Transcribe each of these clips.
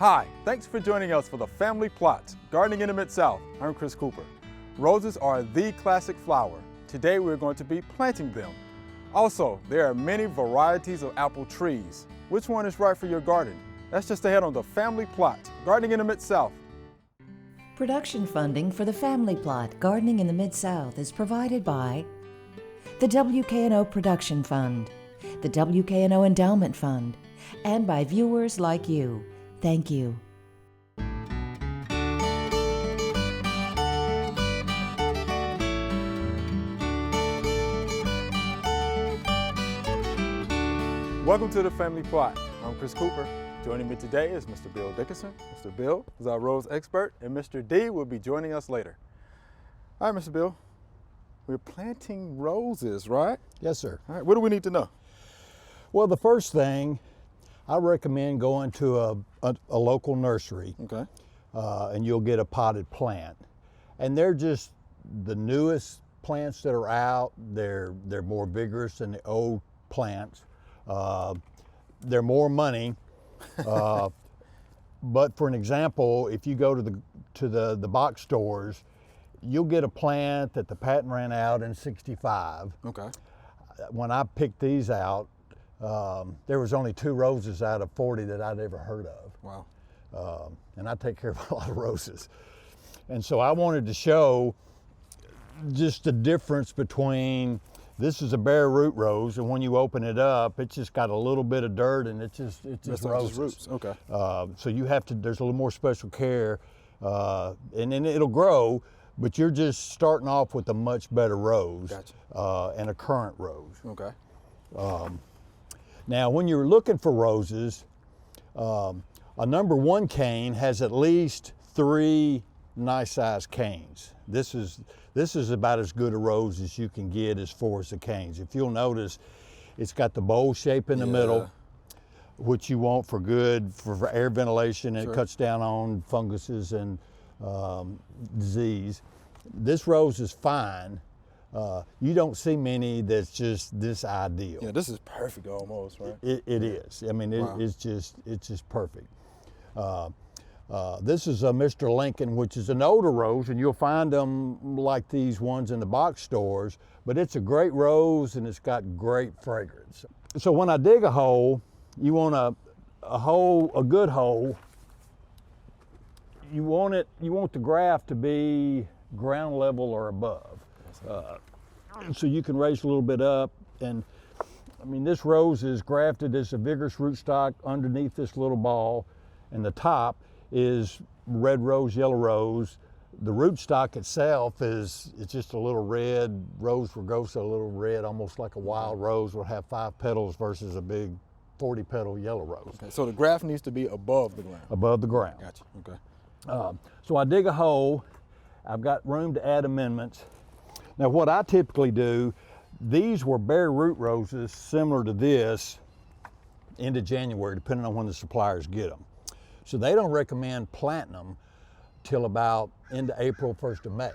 Hi, thanks for joining us for the Family Plot, Gardening in the Mid-South. I'm Chris Cooper. Roses are the classic flower. Today we're going to be planting them. Also, there are many varieties of apple trees. Which one is right for your garden? That's just ahead on the Family Plot, Gardening in the Mid-South. Production funding for the Family Plot, Gardening in the Mid-South is provided by the WKNO Production Fund, the WKNO Endowment Fund, and by viewers like you. Thank you. Welcome to the Family Plot. I'm Chris Cooper. Joining me today is Mr. Bill Dickerson. Mr. Bill is our rose expert, and Mr. D will be joining us later. All right, Mr. Bill, we're planting roses, right? Yes, sir. All right, what do we need to know? Well, the first thing, I recommend going to a local nursery, Okay. And you'll get a potted plant. And they're just the newest plants that are out. They're more vigorous than the old plants. They're more money. But for an example, if you go to the box stores, you'll get a plant that the patent ran out in '65. Okay. When I picked these out, there was only 2 roses out of 40 that I'd ever heard of. Wow. And I take care of a lot of roses. And so I wanted to show just the difference between, this is a bare root rose, and when you open it up, it's just got a little bit of dirt and it's just roses. Roots. Okay. So you have to, there's a little more special care, and then it'll grow, but you're just starting off with a much better rose. Gotcha. And a current rose. Okay. Now, when you're looking for roses, a number 1 cane has at least 3 nice sized canes. This is about as good a rose as you can get as far as the canes. If you'll notice, it's got the bowl shape in the middle, which you want for air ventilation. And It cuts down on funguses and disease. This rose is fine. You don't see many that's just this ideal. Yeah, this is perfect almost, right? It is. I mean, Wow. it's just perfect. This is a Mr. Lincoln, which is an older rose, and you'll find them like these ones in the box stores, but it's a great rose and it's got great fragrance. So when I dig a hole, you want a good hole. You want the graft to be ground level or above. So you can raise a little bit up, and I mean, this rose is grafted as a vigorous rootstock underneath this little ball, and the top is red rose, yellow rose. The rootstock itself it's just a little red, rose rugosa, a little red, almost like a wild rose will have 5 petals versus a big 40-petal yellow rose. Okay. So the graft needs to be above the ground. Above the ground. Gotcha. Okay. So I dig a hole. I've got room to add amendments. Now what I typically do, these were bare root roses similar to this into January, depending on when the suppliers get them. So they don't recommend planting them till about into April, 1st of May.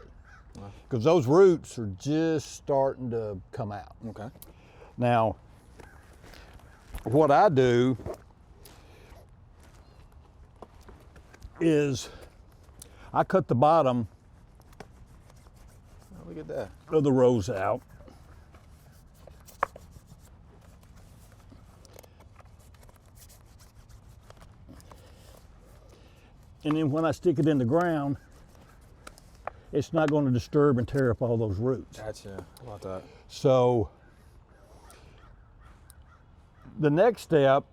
Because those roots are just starting to come out. Okay. Now, what I do is I cut the bottom Oh, look at that. of the rose out. And then when I stick it in the ground, it's not going to disturb and tear up all those roots. Gotcha. How about that? So the next step,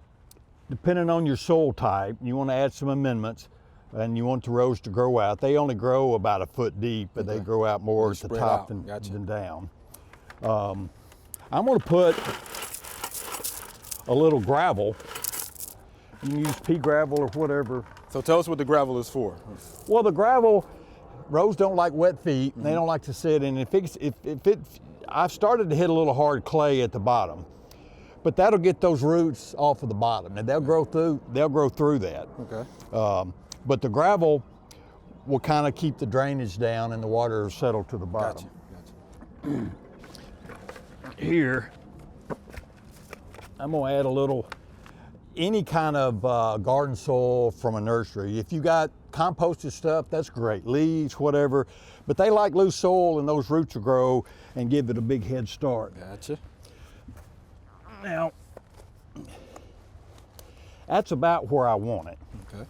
depending on your soil type, you want to add some amendments, and you want the rose to grow out. They only grow about 1 foot deep, but they grow out more at the spread top out. than Gotcha. down. I'm going to put a little gravel. You can use pea gravel or whatever. So tell us what the gravel is for. Well, the gravel, rose don't like wet feet. They don't like to sit in. I've started to hit a little hard clay at the bottom, but that'll get those roots off of the bottom, and they'll grow through that. Okay. But the gravel will kind of keep the drainage down and the water will settle to the bottom. Gotcha. Here, I'm gonna add a little any kind of garden soil from a nursery. If you got composted stuff, that's great, leaves, whatever, but they like loose soil and those roots will grow and give it a big head start. Gotcha. Now, that's about where I want it. Okay.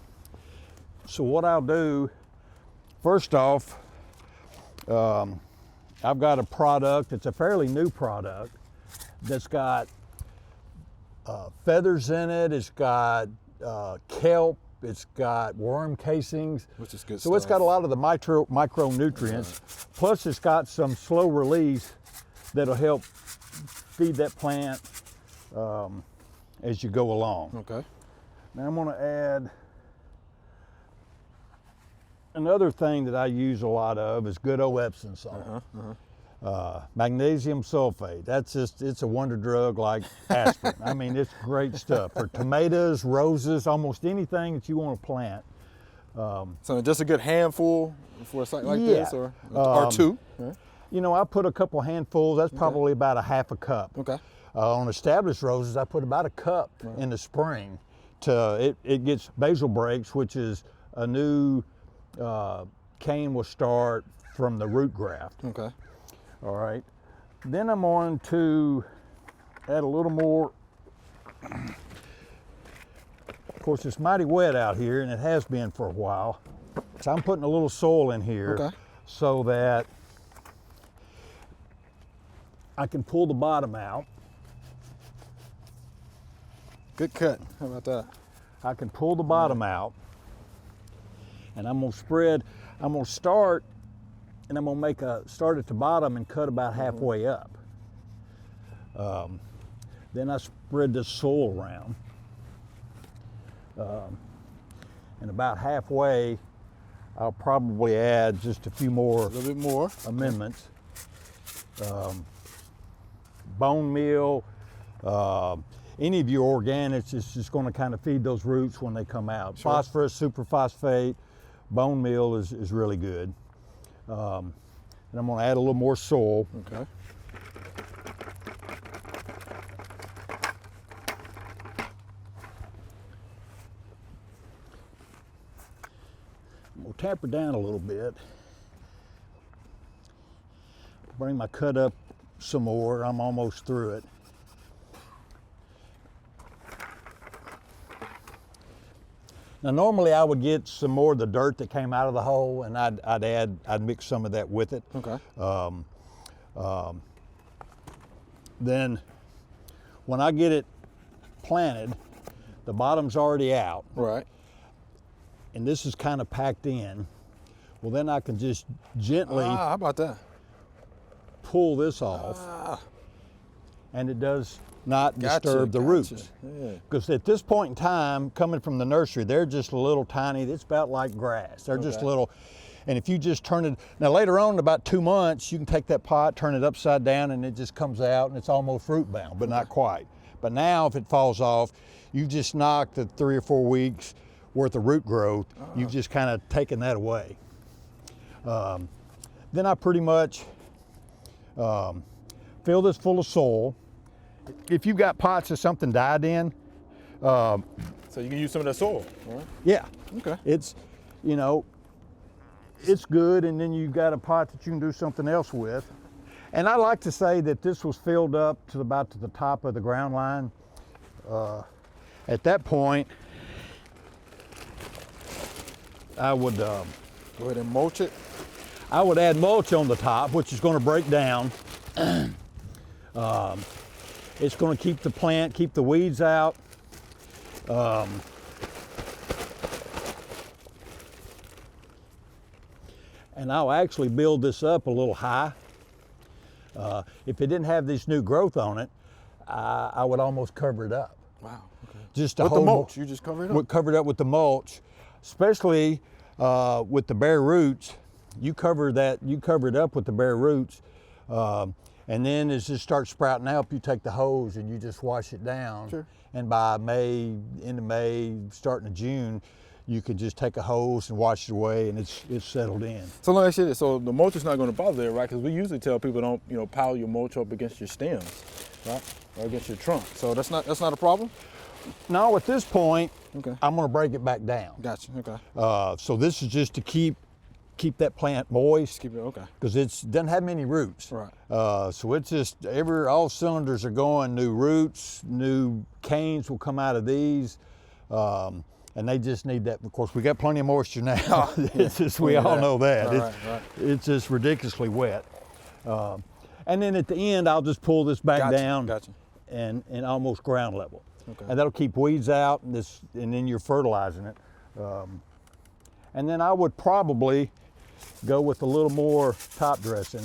So what I'll do, first off, I've got a product, it's a fairly new product, that's got feathers in it, it's got kelp, it's got worm casings. Which is good So stuff. it's got a lot of the micronutrients, plus it's got some slow release that'll help feed that plant as you go along. Okay. Now I'm gonna add, another thing that I use a lot of is good old Epsom salt. Magnesium sulfate, that's just, it's a wonder drug like aspirin. I mean, it's great stuff for tomatoes, roses, almost anything that you want to plant. So just a good handful for a site like Yeah. this, or two. Right? You know, I put a couple handfuls, that's probably about a half a cup. Okay. On established roses, I put about a cup in the spring. It gets basal breaks, which is a new cane will start from the root graft. Okay. All right. Then I'm going to add a little more. Of course, it's mighty wet out here, and it has been for a while. So I'm putting a little soil in here Okay. so that I can pull the bottom out. Good cut. How about that? I can pull the bottom out, and I'm gonna spread. I'm gonna start, and I'm gonna start at the bottom and cut about halfway up. Then I spread this soil around, and about halfway, I'll probably add just a few more A little bit more. amendments. Bone meal, any of your organics is just going to kind of feed those roots when they come out. Sure. Phosphorus, superphosphate, bone meal is really good. And I'm going to add a little more soil. Okay. We'll tap her down a little bit. Bring my cut up some more. I'm almost through it. Now normally I would get some more of the dirt that came out of the hole, and I'd mix some of that with it. Okay. Then when I get it planted, the bottom's already out, Right. and this is kind of packed in. Well, then I can just gently How about that? pull this off, and it does not Gotcha, disturb the gotcha. roots. Yeah. Because at this point in time, coming from the nursery, they're just a little tiny, it's about like grass. They're just Okay. little, and if you just turn it, now later on in about 2 months, you can take that pot, turn it upside down, and it just comes out and it's almost root bound, but not quite. But now if it falls off, you just knocked the 3 or 4 weeks worth of root growth. You've just kind of taken that away. Then I pretty much fill this full of soil. If you've got pots that something died in, So you can use some of that soil. Right. yeah, Okay. it's, you know, it's good, and then you've got a pot that you can do something else with. And I like to say that this was filled up to about to the top of the ground line. At that point, I would Go ahead and mulch it. add mulch on the top, which is going to break down. It's going to keep the plant, keep the weeds out. And I'll actually build this up a little high. If it didn't have this new growth on it, I would almost cover it up. Wow. Okay. Just to With the hold mulch, you just cover it up. covered up with the mulch, especially with the bare roots. You cover it up with the bare roots, and then as it starts sprouting up, you take the hose and you just wash it down. Sure. And by May, end of May, starting of June, you can just take a hose and wash it away, and it's settled in. So let me ask you this. So the mulch is not going to bother it, right? Because we usually tell people don't, pile your mulch up against your stems, right, or against your trunk. So that's not a problem. now at this point, Okay. I'm going to break it back down. Gotcha. Okay. So this is just to keep that plant moist. Keep it. Okay. Because it doesn't have many roots. Right. So it's just all cylinders are going. New roots, new canes will come out of these, and they just need that. Of course, we got plenty of moisture now. It's just, we all know that. Right. It's just ridiculously wet. And then at the end, I'll just pull this back down and almost ground level. Okay. And that'll keep weeds out, and then you're fertilizing it. And then I would probably go with a little more top dressing.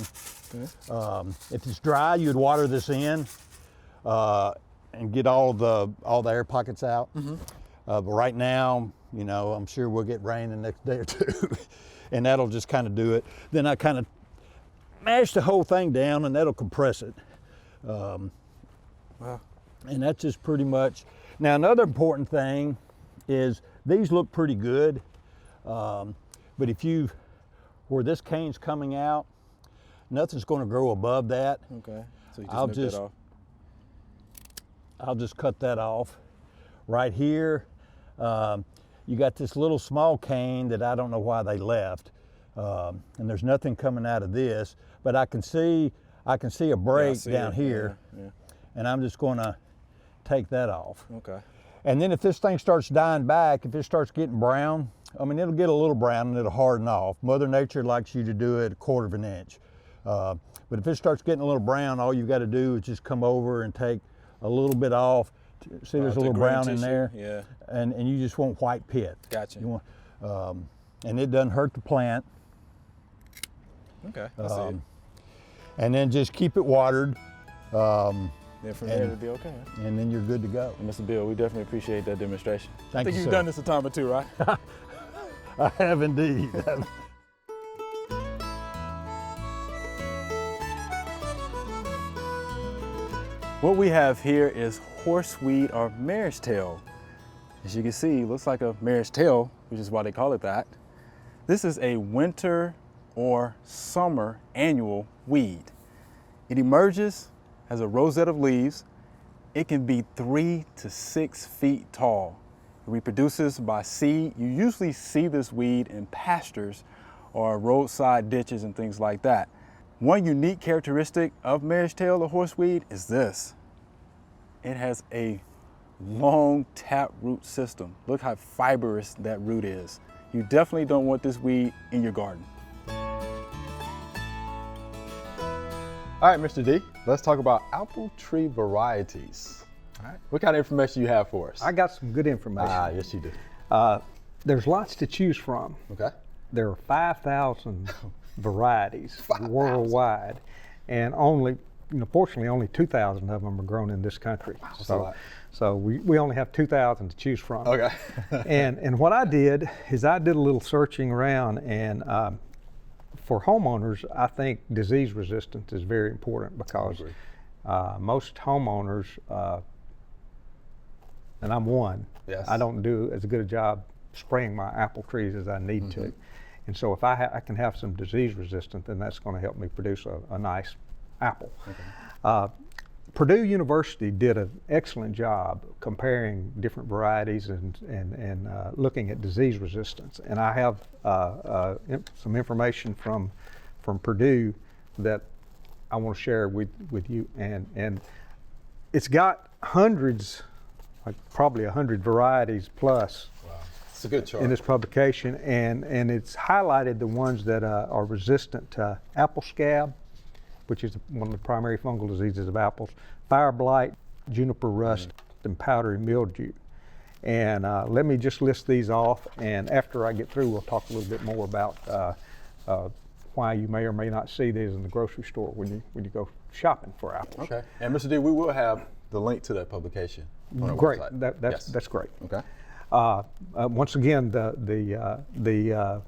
Okay. If it's dry, you'd water this in and get all the air pockets out. But right now, you know, I'm sure we'll get rain the next day or two, and that'll just kind of do it. Then I kind of mash the whole thing down, and that'll compress it. Wow. And that's just pretty much. Now, another important thing is these look pretty good, but where this cane's coming out, nothing's going to grow above that. Okay. So you just nip that off. I'll just cut that off. Right here, you got this little small cane that I don't know why they left, and there's nothing coming out of this, but I can see a break down here, and I'm just going to take that off. Okay. And then if this thing starts dying back, if it starts getting brown, I mean, it'll get a little brown and it'll harden off. Mother Nature likes you to do it 1/4 of an inch. But if it starts getting a little brown, all you've got to do is just come over and take a little bit off. See, there's a little brown in there. Yeah. And you just want white pit. Gotcha. You want, and it doesn't hurt the plant. Okay. I see it. And then just keep it watered. Then from there it'll be okay. And then you're good to go. And Mr. Bill, we definitely appreciate that demonstration. Thank you, I think you've sir. done this a time or two, right? I have indeed. What we have here is horseweed or mare's tail. As you can see, it looks like a mare's tail, which is why they call it that. This is a winter or summer annual weed. It emerges as a rosette of leaves. It can be 3 to 6 feet tall. It reproduces by seed. You usually see this weed in pastures or roadside ditches and things like that. One unique characteristic of mare's tail or horseweed is this. It has a long tap root system. Look how fibrous that root is. You definitely don't want this weed in your garden. All right, Mr. D, let's talk about apple tree varieties. All right. What kind of information you have for us? I got some good information. Yes you do. There's lots to choose from. Okay. There are 5,000 varieties 5,000. worldwide, and fortunately, only 2,000 of them are grown in this country. That's a lot. So we only have 2,000 to choose from. Okay. and what I did is I did a little searching around, and for homeowners, I think disease resistance is very important because most homeowners, and I'm one, Yes. I don't do as good a job spraying my apple trees as I need to. And so if I can have some disease resistance, then that's going to help me produce a nice apple. Okay. Purdue University did an excellent job comparing different varieties and looking at disease resistance. And I have some information from Purdue that I want to share with you. And it's got hundreds, like probably 100 varieties plus. Wow. It's a good chart. In this publication, and it's highlighted the ones that are resistant to apple scab, which is one of the primary fungal diseases of apples, fire blight, juniper rust, and powdery mildew. And let me just list these off, and after I get through, we'll talk a little bit more about why you may or may not see these in the grocery store when you go shopping for apples. Okay. And Mr. D, we will have the link to that publication on our Great, website. that's great. Okay. Once again, the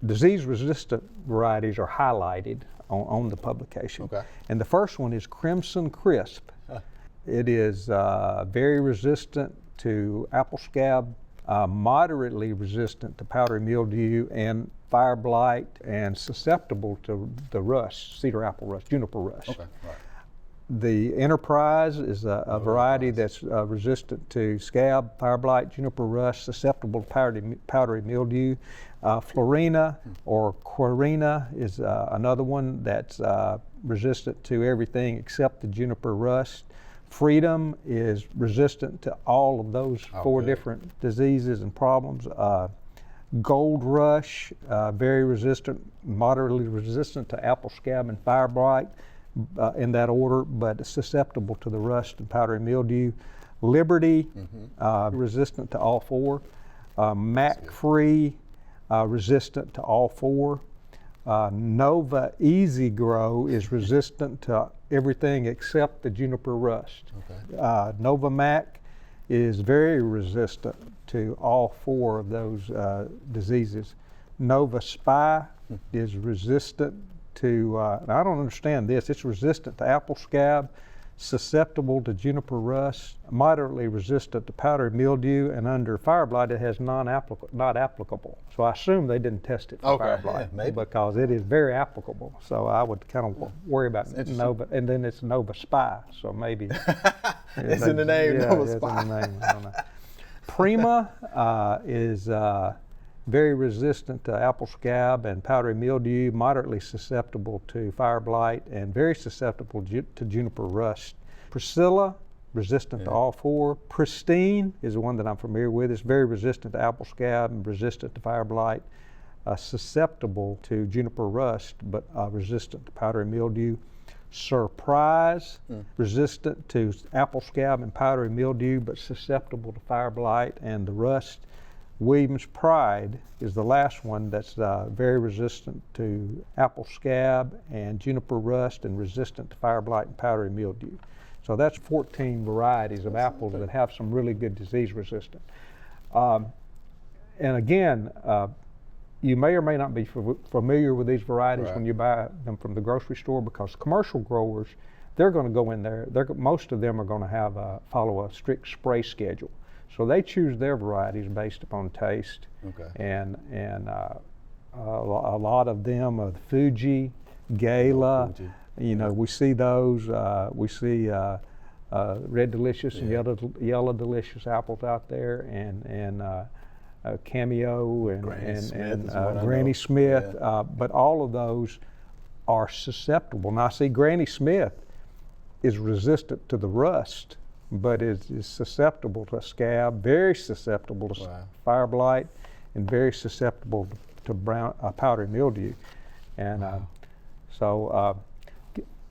disease-resistant varieties are highlighted on the publication. Okay. And the first one is Crimson Crisp. It is very resistant to apple scab, moderately resistant to powdery mildew and fire blight, and susceptible to the rust, cedar apple rust, juniper rust. Okay. Right. The Enterprise is a variety that's resistant to scab, fire blight, juniper rust, susceptible to powdery mildew. Florina or Quarina is another one that's resistant to everything except the juniper rust. Freedom is resistant to all of those four different diseases and problems. Gold Rush, very resistant, moderately resistant to apple scab and fire blight in that order, but susceptible to the rust and powdery mildew. Liberty, resistant to all four. Mac Free, resistant to all four. Nova Easy Grow is resistant to everything except the juniper rust. Nova Mac is very resistant to all four of those diseases. Nova Spy is resistant to, I don't understand this, it's resistant to apple scab, susceptible to juniper rust, moderately resistant to powdery mildew, and under fire blight it has not applicable. So I assume they didn't test it for fire blight because it is very applicable. So I would kind of worry about Nova, and then it's Nova Spy, so maybe. It's in the name, Nova Spy. It's in the name, I don't know. Prima is very resistant to apple scab and powdery mildew, moderately susceptible to fire blight, and very susceptible to juniper rust. Priscilla, resistant to all four. Pristine is the one that I'm familiar with. It's very resistant to apple scab and resistant to fire blight, susceptible to juniper rust, but resistant to powdery mildew. Surprise, resistant to apple scab and powdery mildew, but susceptible to fire blight and the rust. Williams Pride is the last one that's very resistant to apple scab and juniper rust and resistant to fire blight and powdery mildew. So that's 14 varieties of apples that have some really good disease resistance. And again, you may or may not be familiar with these varieties when you buy them from the grocery store, because commercial growers, they're going to go in there, most of them are going to have follow a strict spray schedule. So they choose their varieties based upon taste, and a lot of them are the Fuji, Gala. You know, we see those. We see Red Delicious and Yellow Delicious apples out there, and Cameo and Granny Smith. But all of those are susceptible. Now, I see Granny Smith is resistant to the rust, but is susceptible to scab, very susceptible to fire blight, and very susceptible to brown powdery mildew. And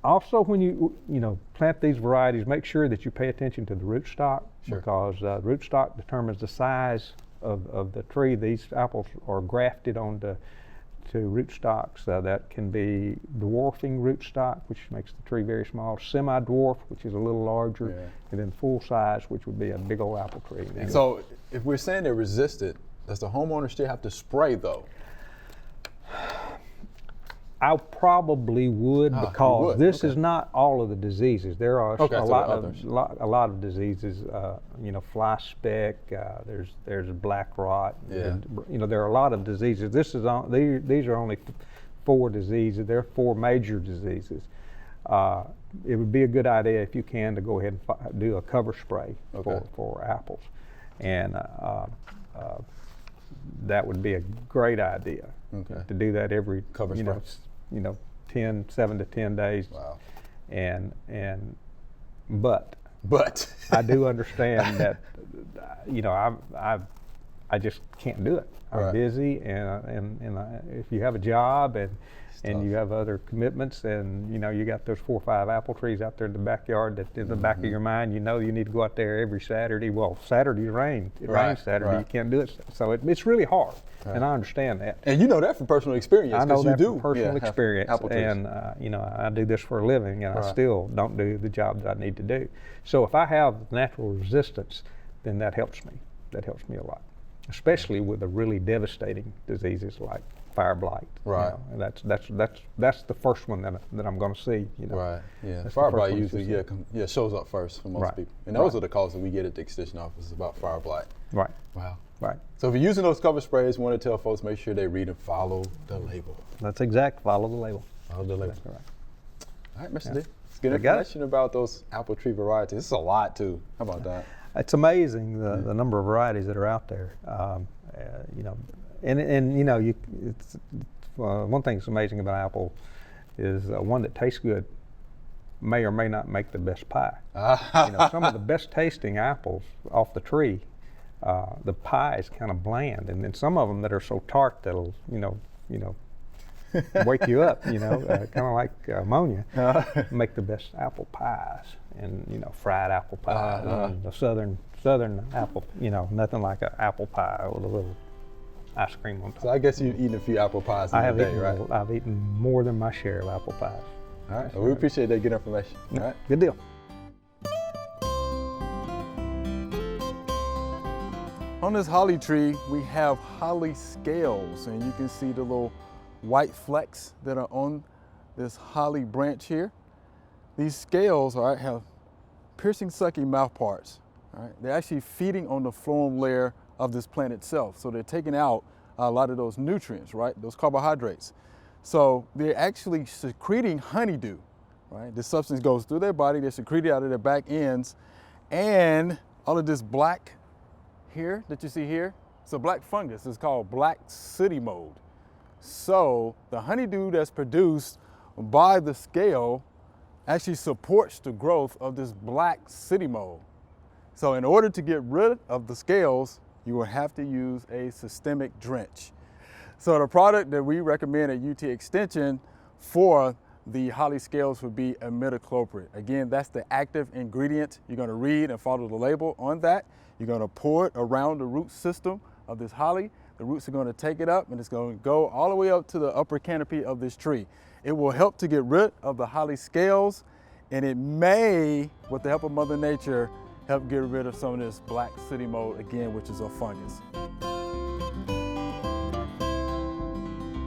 also, when you plant these varieties, make sure that you pay attention to the rootstock, because rootstock determines the size of the tree. These apples are grafted onto rootstocks that can be dwarfing rootstock, which makes the tree very small, semi-dwarf, which is a little larger, and then full size, which would be a big old apple tree. So if we're saying they're resistant, does the homeowner still have to spray though? I probably would, because this is not all of the diseases. There are a lot of diseases. Fly speck. There's black rot. And, there are a lot of diseases. These are only 4 diseases. There are 4 major diseases. It would be a good idea, if you can, to go ahead and do a cover spray for apples, and that would be a great idea. To do that every cover spray. 7 to 10 days. Wow. But I do understand that I just can't do it. I'm busy, and if you have a job and you have other commitments, and you got those 4 or 5 apple trees out there in the backyard, that in the back of your mind you need to go out there every Saturday. Well, Saturday rains Saturday, you can't do it, so it's really hard, and I understand that. And you know that from personal experience. I know that from personal experience, and I do this for a living, and I still don't do the job that I need to do. So if I have natural resistance, then that helps me. That helps me a lot, especially with the really devastating diseases like fire blight. Right. And that's the first one that I'm going to see. Right. Yeah. Fire blight usually shows up first for most people, and those are the calls that we get at the extension office about fire blight. Right. Wow. Right. So if you're using those cover sprays, we want to tell folks, make sure they read and follow the label. That's exact. Follow the label. Follow the label. That's correct. All right, Mr. D. Let's get information about those apple tree varieties. This is a lot too. How about that? It's amazing the number of varieties that are out there. You know, and you know, it's one thing that's amazing about apple is one that tastes good may or may not make the best pie. You know, some of the best tasting apples off the tree, the pie is kind of bland, and then some of them that are so tart that'll wake you up. You know, kind of like ammonia, make the best apple pies, and you know, fried apple pies, and the southern apple. You know, nothing like an apple pie with a little ice cream on top. So I guess you've eaten a few apple pies in a day, right? I've eaten more than my share of apple pies. All right. Well, we appreciate that good information. All right. Good deal. On this holly tree, we have holly scales, and you can see the little white flecks that are on this holly branch here. These scales, all right, have piercing, sucking mouth parts. All right. They're actually feeding on the phloem layer of this plant itself, so they're taking out a lot of those nutrients, right, those carbohydrates. So they're actually secreting honeydew, right? This substance goes through their body, they're secreted out of their back ends, and all of this black here that you see here, it's a black fungus. It's called black sooty mold. So the honeydew that's produced by the scale actually supports the growth of this black sooty mold. So in order to get rid of the scales, you will have to use a systemic drench. So the product that we recommend at UT Extension for the holly scales would be imidacloprid. Again, that's the active ingredient. You're going to read and follow the label on that. You're going to pour it around the root system of this holly. The roots are going to take it up, and it's going to go all the way up to the upper canopy of this tree. It will help to get rid of the holly scales, and it may, with the help of Mother Nature, help get rid of some of this black sooty mold, again, which is a fungus.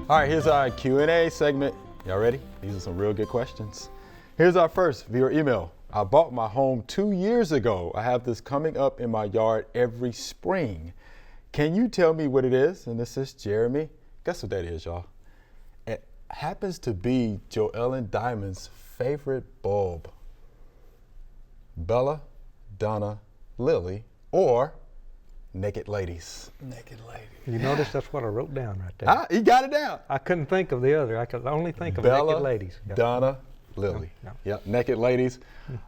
All right, here's our Q&A segment. Y'all ready? These are some real good questions. Here's our first viewer email. I bought my home 2 years ago. I have this coming up in my yard every spring. Can you tell me what it is? And this is Jeremy. Guess what that is, y'all? It happens to be Joellen Diamond's favorite bulb. Bella, Donna, Lily, or Naked Ladies. Naked lady. You notice that's what I wrote down right there. He got it down. I couldn't think of the other. I could only think of Bella, Naked Ladies. Yep. Donna, Lily. Yep. Yep, Naked Ladies.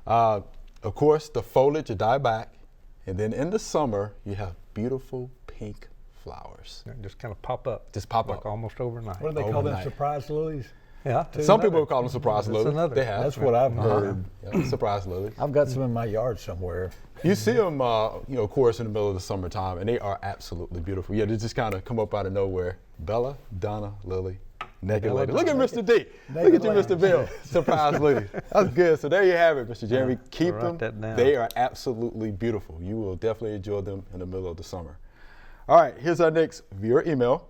Of course, the foliage will die back, and then in the summer, you have beautiful pink flowers. They just kind of pop up. Just pop like up. Almost overnight. What do they call them? Overnight. Surprise lilies? Yeah. Some people call them surprise That's lilies. another. They have. That's what I've heard. Yeah, surprise lilies. I've got some in my yard somewhere. You see them, of course, in the middle of the summertime, and they are absolutely beautiful. Yeah, they just kind of come up out of nowhere. Bella, Donna, Lily, Naked Bella, Lady. Look at Donna. Mr. D. Look at you, Mr. Bill. Surprise lady. That's good. So there you have it, Mr. Jeremy. Keep write them. that down. They are absolutely beautiful. You will definitely enjoy them in the middle of the summer. All right, here's our next viewer email.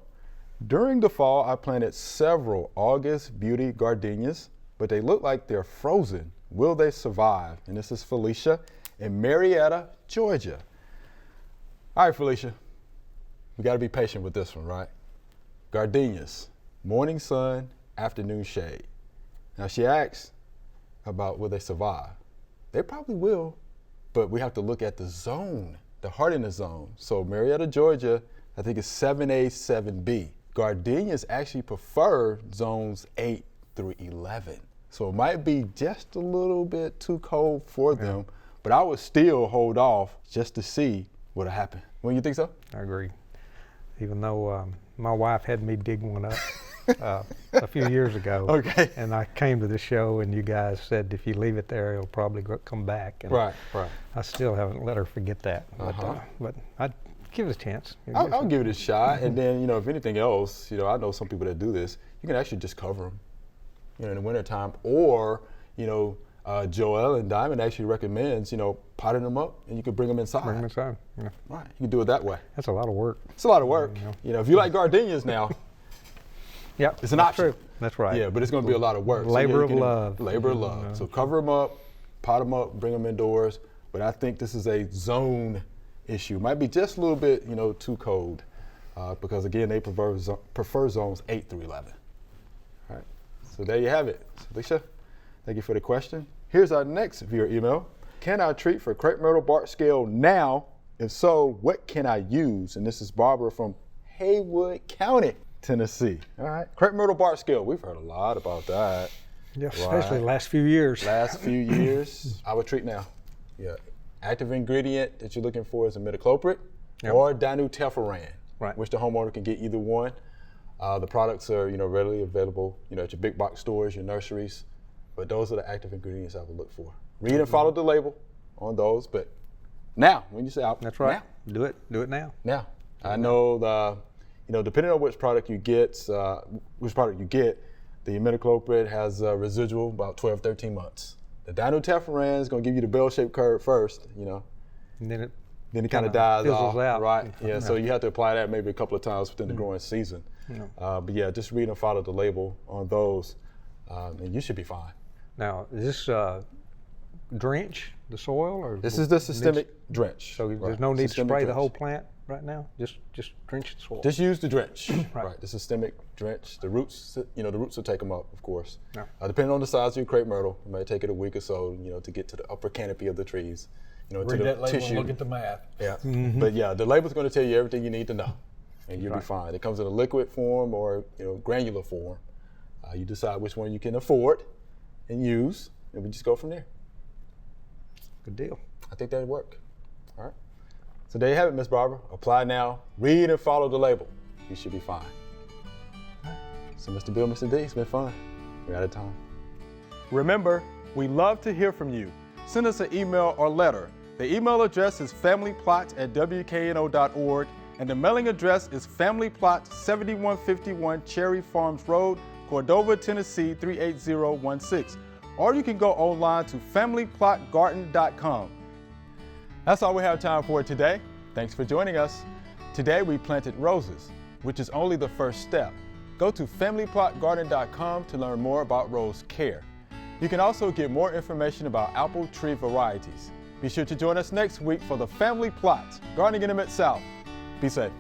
During the fall, I planted several August Beauty gardenias, but they look like they're frozen. Will they survive? And this is Felicia in Marietta, Georgia. All right, Felicia, we got to be patient with this one, right? Gardenias, morning sun, afternoon shade. Now she asks about will they survive. They probably will, but we have to look at the zone, the hardiness zone. So Marietta, Georgia, I think it's 7A, 7B. Gardenias actually prefer zones 8 through 11. So it might be just a little bit too cold for them, but I would still hold off just to see what'll happen. Wouldn't you think so? I agree. Even though my wife had me dig one up a few years ago. Okay. And I came to the show and you guys said if you leave it there, it'll probably come back. And Right. I still haven't let her forget that. But I'd give it a chance. I'll give it a shot, and then if anything else, I know some people that do this. You can actually just cover them, in the wintertime, or Joellen Diamond actually recommends potting them up, and you can bring them inside. Bring them inside. Yeah. Right, you can do it that way. That's a lot of work. It's a lot of work. If you like gardenias now, Yeah, it's an that's option. True. That's right. Yeah, but it's going to be a lot of work. Labor of you can- love. Labor of love. So cover them up, pot them up, bring them indoors. But I think this is a zone issue. Might be just a little bit, too cold, because again, they prefer zones 8 through 11. All right. So there you have it. So Alicia, thank you for the question. Here's our next viewer email. Can I treat for crepe myrtle bark scale now? If so, what can I use? And this is Barbara from Haywood County, Tennessee. All right, crepe myrtle bark scale. We've heard a lot about that. Yeah, especially the last few years. Last few years, I would treat now. Yeah, active ingredient that you're looking for is imidacloprid or dinutefuran, right, which the homeowner can get either one. The products are, readily available, at your big box stores, your nurseries. But those are the active ingredients I would look for. Read and follow the label on those. But now, when you say out, that's right. Now. Do it now. Now, I know depending on which product you get, the imidacloprid has a residual about 12, 13 months. The dinutefuran is going to give you the bell-shaped curve first, And then it kind of dies off, out. right? Yeah, so you have to apply that maybe a couple of times within the growing season. But yeah, just read and follow the label on those, and you should be fine. Now, is this drench the soil, or this is the systemic drench? So there's no need to spray the whole plant right now. Just drench the soil. Just use the drench. Right. The systemic drench. The roots, the roots will take them up, of course. Yeah. Depending on the size of your crepe myrtle, it may take it a week or so, to get to the upper canopy of the trees. Read to the that label tissue. and look at the math. Yeah. But yeah, the label's going to tell you everything you need to know, and you'll be fine. It comes in a liquid form or granular form. You decide which one you can afford and use, and we just go from there. Good deal. I think that'd work. All right. So there you have it, Miss Barbara. Apply now, read and follow the label. You should be fine. All right. So Mr. Bill, Mr. D, it's been fun. We're out of time. Remember, we love to hear from you. Send us an email or letter. The email address is familyplot@wkno.org, and the mailing address is Family Plot, 7151 Cherry Farms Road, Cordova, Tennessee 38016. Or you can go online to familyplotgarden.com. That's all we have time for today. Thanks for joining us. Today we planted roses, which is only the first step. Go to familyplotgarden.com to learn more about rose care. You can also get more information about apple tree varieties. Be sure to join us next week for the Family Plot, Gardening in the Mid-South. Be safe.